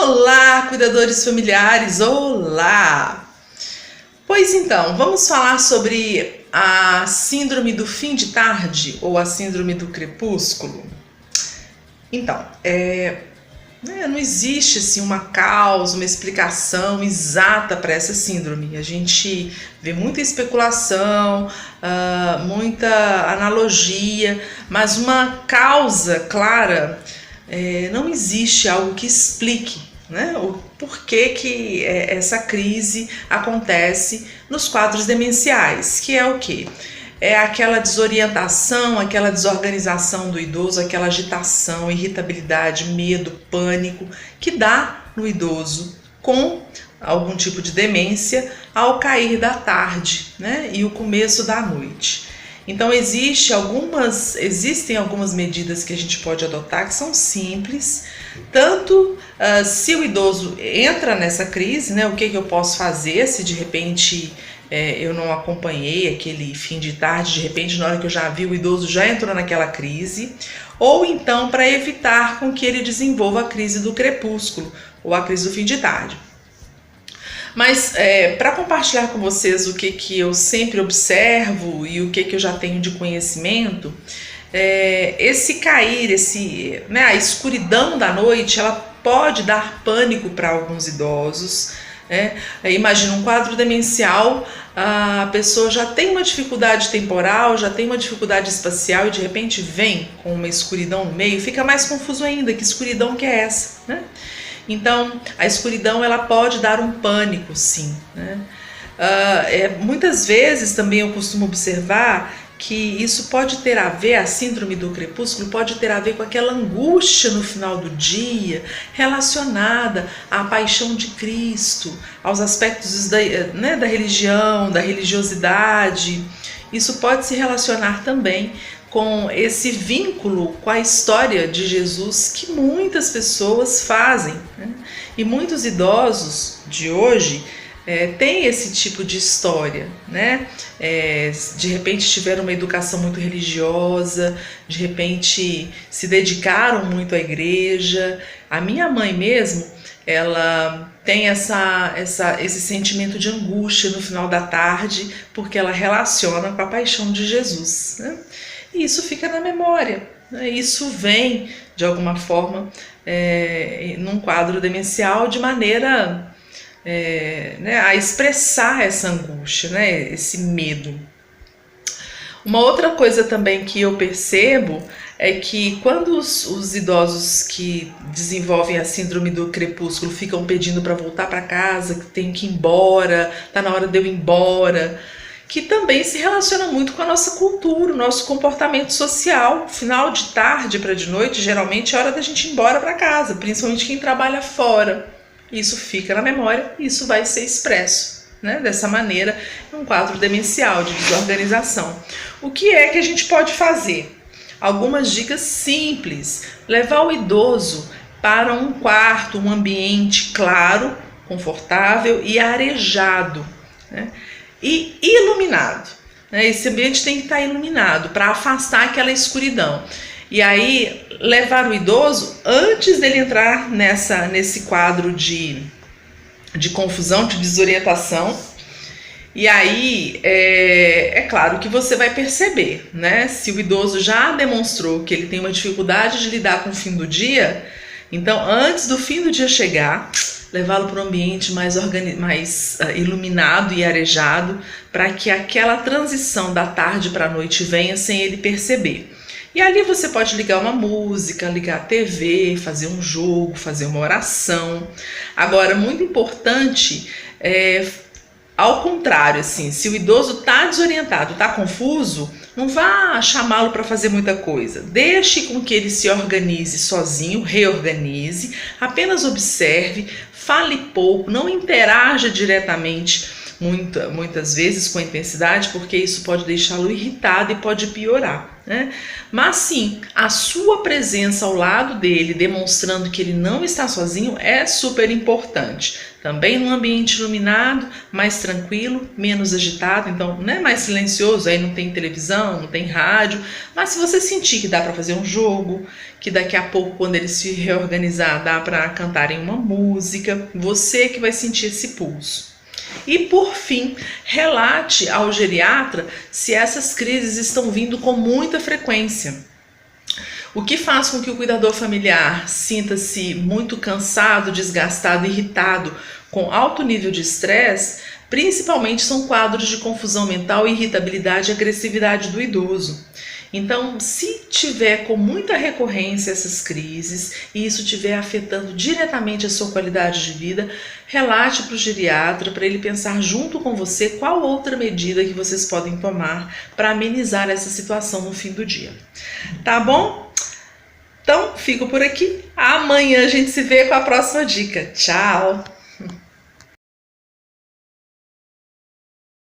Olá, cuidadores familiares, olá! Pois então, vamos falar sobre a síndrome do fim de tarde ou a síndrome do crepúsculo? Então, não existe assim, uma causa, uma explicação exata para essa síndrome. A gente vê muita especulação, muita analogia, mas uma causa clara não existe algo que explique, né, o porquê que essa crise acontece nos quadros demenciais, que é o quê? É aquela desorientação, aquela desorganização do idoso, aquela agitação, irritabilidade, medo, pânico que dá no idoso com algum tipo de demência ao cair da tarde, né, e o começo da noite. Então existem algumas medidas que a gente pode adotar que são simples, tanto se o idoso entra nessa crise, né, o que eu posso fazer se de repente eu não acompanhei aquele fim de tarde, de repente na hora que eu já vi o idoso já entrou naquela crise, ou então para evitar com que ele desenvolva a crise do crepúsculo ou a crise do fim de tarde. Mas para compartilhar com vocês o que eu sempre observo e o que eu já tenho de conhecimento, esse cair, a escuridão da noite, ela pode dar pânico para alguns idosos. Imagina um quadro demencial, a pessoa já tem uma dificuldade temporal, já tem uma dificuldade espacial e de repente vem com uma escuridão no meio, fica mais confuso ainda, que escuridão que é essa, né? Então, a escuridão ela pode dar um pânico, sim, né? Muitas vezes também eu costumo observar que isso pode ter a ver, a síndrome do crepúsculo pode ter a ver com aquela angústia no final do dia relacionada à paixão de Cristo, aos aspectos da religião, da religiosidade. Isso pode se relacionar também com esse vínculo com a história de Jesus que muitas pessoas fazem, né? E muitos idosos de hoje têm esse tipo de história, né? De repente tiveram uma educação muito religiosa, de repente se dedicaram muito à igreja. A minha mãe mesmo, ela tem esse sentimento de angústia no final da tarde, porque ela relaciona com a paixão de Jesus, né? E isso fica na memória, né? Isso vem, de alguma forma, num quadro demencial de maneira a expressar essa angústia, né? Esse medo. Uma outra coisa também que eu percebo é que quando os idosos que desenvolvem a síndrome do crepúsculo ficam pedindo para voltar para casa, que tem que ir embora, tá na hora de eu ir embora, que também se relaciona muito com a nossa cultura, o nosso comportamento social. Final de tarde para de noite, geralmente é hora da gente ir embora para casa, principalmente quem trabalha fora. Isso fica na memória e isso vai ser expresso, né, dessa maneira, em um quadro demencial de desorganização. O que é que a gente pode fazer? Algumas dicas simples. Levar o idoso para um quarto, um ambiente claro, confortável e arejado, né? E iluminado, né? Esse ambiente tem que estar iluminado para afastar aquela escuridão. E aí levar o idoso antes dele entrar nesse quadro de confusão, de desorientação. E aí é claro que você vai perceber, né? Se o idoso já demonstrou que ele tem uma dificuldade de lidar com o fim do dia, então antes do fim do dia chegar, levá-lo para um ambiente mais iluminado e arejado, para que aquela transição da tarde para a noite venha sem ele perceber. E ali você pode ligar uma música, ligar a TV, fazer um jogo, fazer uma oração. Agora, muito importante, ao contrário, assim, se o idoso está desorientado, está confuso, não vá chamá-lo para fazer muita coisa. Deixe com que ele se organize sozinho, reorganize, apenas observe, fale pouco, não interaja diretamente muitas vezes com intensidade, porque isso pode deixá-lo irritado e pode piorar. né? Mas sim, a sua presença ao lado dele, demonstrando que ele não está sozinho, é super importante. Também num ambiente iluminado, mais tranquilo, menos agitado, então não é mais silencioso, aí não tem televisão, não tem rádio, mas se você sentir que dá para fazer um jogo, que daqui a pouco, quando ele se reorganizar, dá para cantarem uma música, você que vai sentir esse pulso. E por fim, relate ao geriatra se essas crises estão vindo com muita frequência. O que faz com que o cuidador familiar sinta-se muito cansado, desgastado, irritado, com alto nível de estresse, principalmente são quadros de confusão mental, irritabilidade e agressividade do idoso. Então, se tiver com muita recorrência essas crises e isso estiver afetando diretamente a sua qualidade de vida, relate para o geriatra para ele pensar junto com você qual outra medida que vocês podem tomar para amenizar essa situação no fim do dia. Tá bom? Então, fico por aqui. Amanhã a gente se vê com a próxima dica. Tchau!